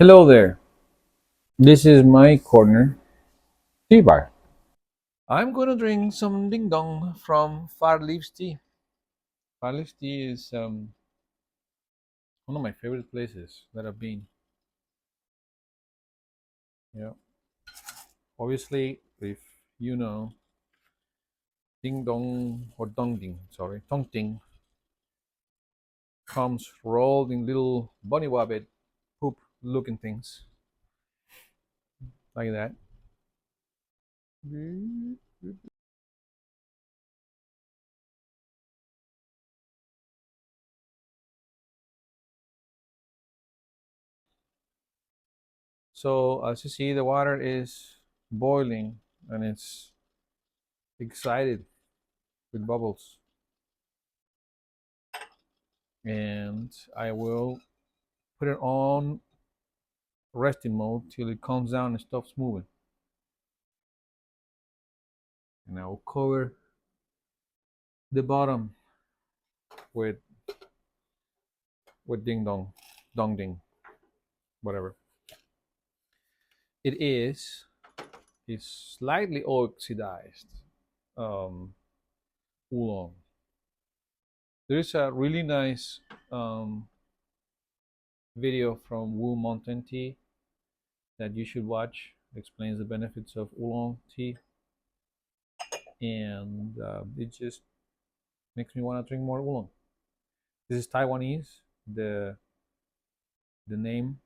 Hello there. This is my corner tea bar. I'm gonna drink some ding dong from Far Leaves Tea. Far Leaves Tea is one of my favorite places that I've been. Yeah, obviously, if you know ding dong or dong ding, sorry, tong ting comes rolled in little bunny wabbit poop looking things like that. So as you see, the water is boiling and it's excited with bubbles. And I will put it on resting mode till it calms down and stops moving. And I will cover the bottom with ding dong, dong ding, whatever. It is slightly oxidized um, oolong. There is a really nice um, video from Wu Mountain Tea that you should watch. It explains the benefits of oolong tea, and it just makes me want to drink more oolong. This is Taiwanese. The name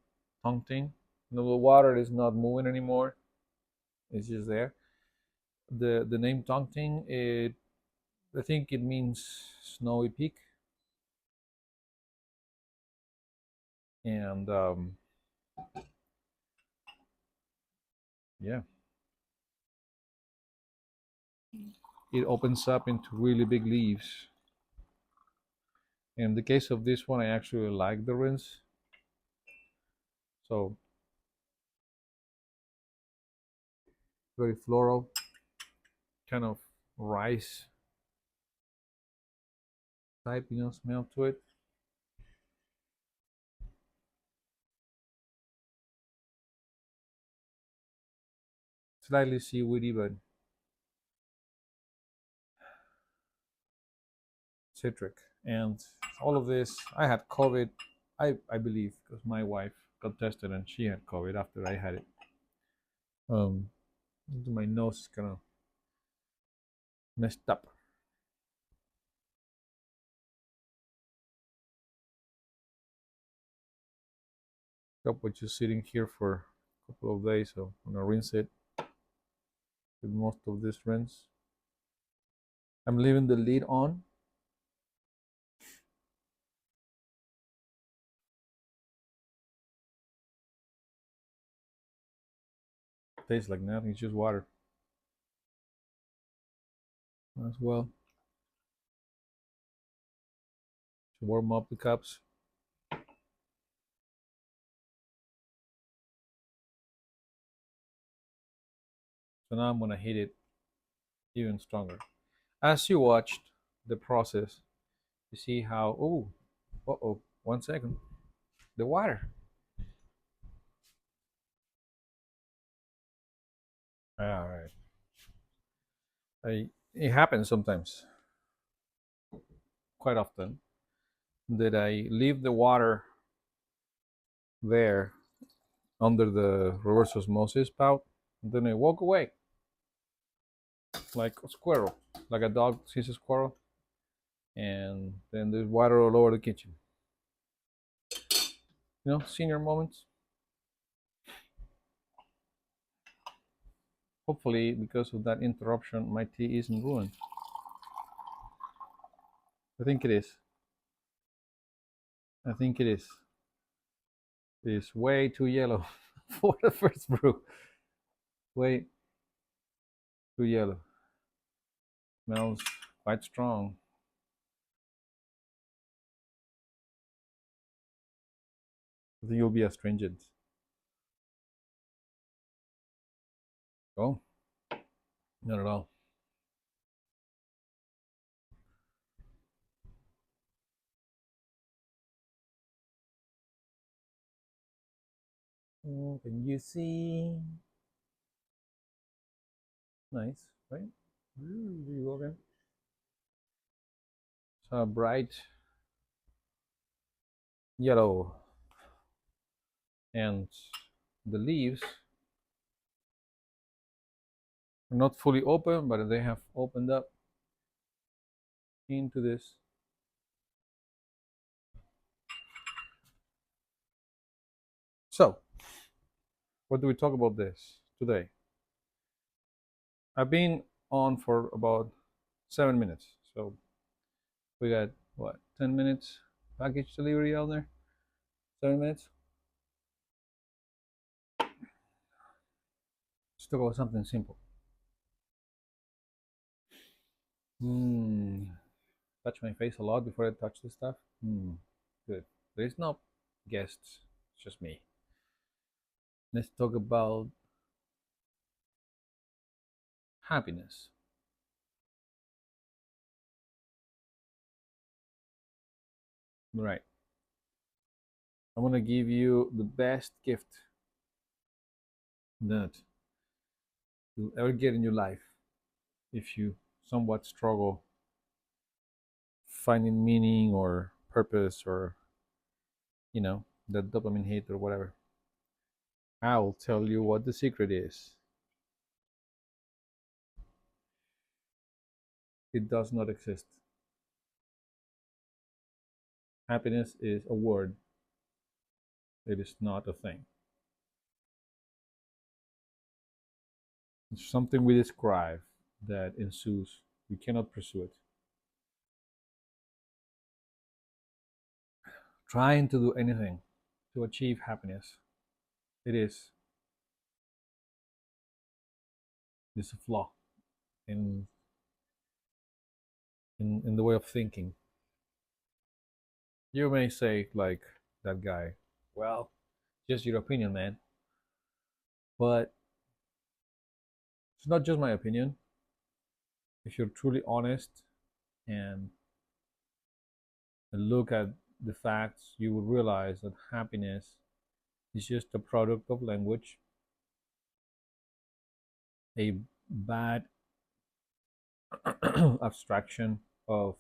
Tongting. The water is not moving anymore. It's just there. The name Tongting, it I think it means snowy peak, and yeah, it opens up into really big leaves. In the case of this one, I actually like the rinse. So very floral, kind of rice type, smell to it. Slightly seaweedy, but citric. And all of this, I had COVID, I believe, because my wife got tested and she had COVID after I had it. Um, my nose is kind of messed up. Cup was just sitting here for a couple of days, so I'm gonna rinse it with most of this rinse. I'm leaving the lid on. Tastes like nothing, it's just water as well to warm up the cups. So now I'm gonna heat it even stronger. As you watched the process, you see how, oh, uh-oh, 1 second, the water. All right. It happens sometimes, quite often, that I leave the water there under the reverse osmosis spout, and then I walk away like a squirrel, like a dog sees a squirrel, and then there's water all over the kitchen. Senior moments. Hopefully, because of that interruption, my tea isn't ruined. I think it is. I think it is. It's way too yellow for the first brew. Way too yellow. Smells quite strong. I think you'll be astringent. Oh, not at all. Can you see? Nice, right? There you go again. It's a bright yellow, and the leaves are not fully open, but they have opened up into this. So, what do we talk about this today? I've been on for about 7 minutes, so we got what, 10 minutes package delivery out there? 7 minutes. Let's talk about something simple. Hmm. Touch my face a lot before I touch this stuff. Hmm. Good. There is no guests. It's just me. Let's talk about happiness. Right. I want to give you the best gift that you'll ever get in your life if you somewhat struggle finding meaning or purpose or, that dopamine hit or whatever. I'll tell you what the secret is. It does not exist. Happiness is a word, it is not a thing. It's something we describe that ensues. We cannot pursue it. Trying to do anything to achieve happiness, it is a flaw in, in the way of thinking. You may say, like that guy, well, just your opinion, man. But it's not just my opinion. If you're truly honest and look at the facts, you will realize that happiness is just a product of language, a bad abstraction of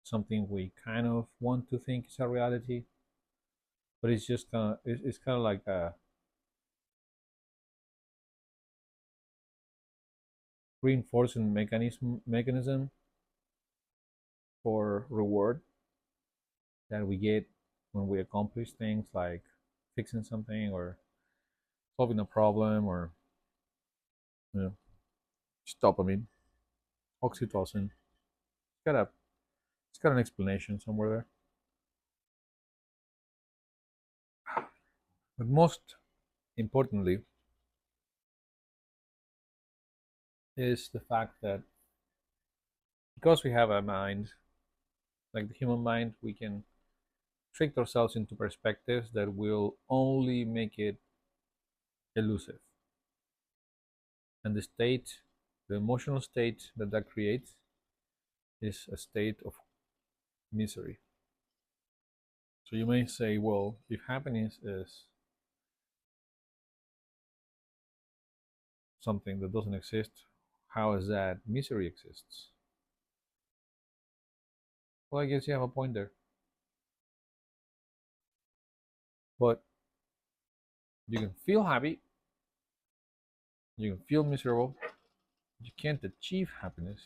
something we kind of want to think is a reality, but it's just it's kind of like a reinforcing mechanism for reward that we get when we accomplish things like fixing something or solving a problem or, you know dopamine, oxytocin. Got a it's got an explanation somewhere there. But most importantly is the fact that because we have a mind, like the human mind, we can trick ourselves into perspectives that will only make it elusive. And the emotional state that creates is a state of misery. So you may say, well, if happiness is something that doesn't exist, how is that misery exists? Well, I guess you have a point there. But you can feel happy, you can feel miserable, you can't achieve happiness,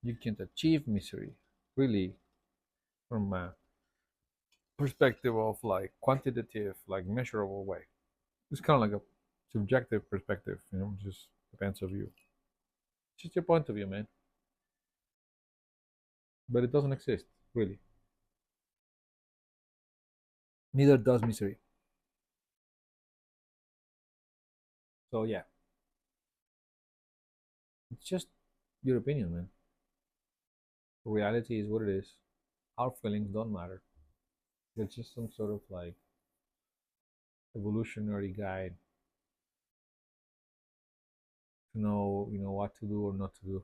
you can't achieve misery. Really, from a perspective of like quantitative, like measurable way. It's kind of like a subjective perspective, just depends on you. It's just your point of view, man. But it doesn't exist, really. Neither does misery. So yeah, it's just your opinion, man. Reality is what it is. Our feelings don't matter. It's just some sort of like evolutionary guide to know, what to do or not to do.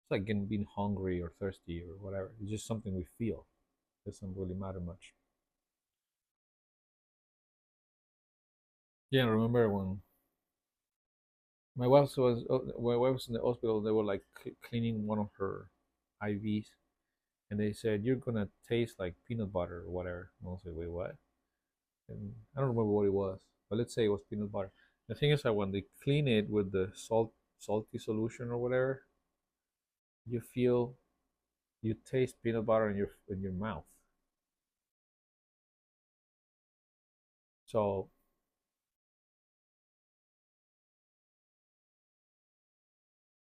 It's like getting being hungry or thirsty or whatever. It's just something we feel. It doesn't really matter much. Yeah, I remember when my wife was in the hospital. They were like cleaning one of her IVs, and they said you're gonna taste like peanut butter or whatever. And I was like, wait, what? And I don't remember what it was, but let's say it was peanut butter. The thing is that when they clean it with the salty solution or whatever, you feel you taste peanut butter in your mouth. So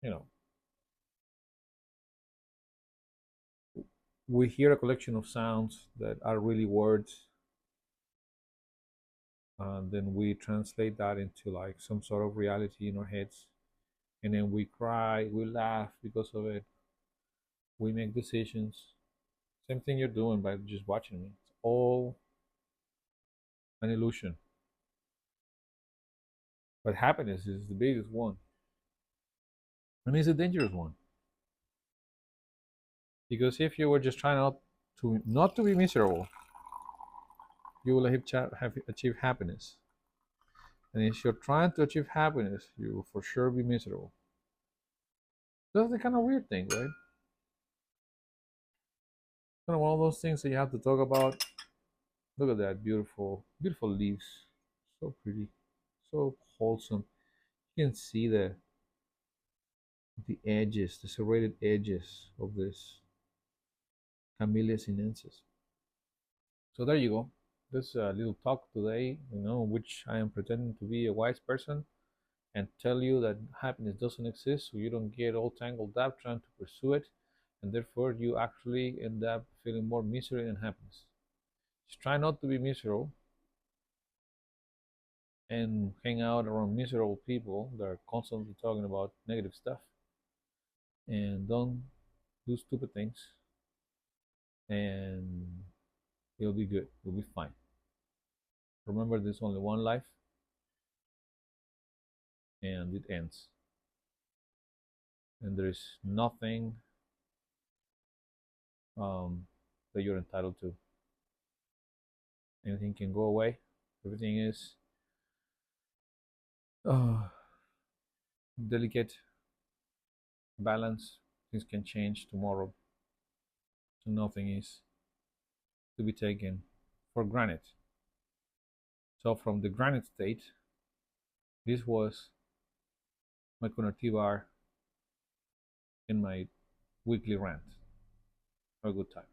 you know, we hear a collection of sounds that are really words, and then we translate that into like some sort of reality in our heads, and then we cry, we laugh because of it, we make decisions. Same thing you're doing by just watching me. It's all an illusion. But happiness is the biggest one, and it's a dangerous one, because if you were just trying not to be miserable, you will have achieved happiness. And if you're trying to achieve happiness, you will for sure be miserable. That's the kind of weird thing, right? Kind of one of those things that you have to talk about. Look at that beautiful, beautiful leaves. So pretty, so wholesome. You can see the edges, the serrated edges of this Camellia sinensis. So there you go. This little talk today, which I am pretending to be a wise person and tell you that happiness doesn't exist, so you don't get all tangled up trying to pursue it, and therefore you actually end up feeling more misery than happiness. Just try not to be miserable and hang out around miserable people that are constantly talking about negative stuff, and don't do stupid things, and you'll be good. You'll be fine. Remember, there's only one life, and it ends, and there is nothing that you're entitled to. Anything can go away. Everything is uh, delicate balance. Things can change tomorrow, so nothing is to be taken for granted. So, from the granite state, this was my Bar in my weekly rant. Have a good time.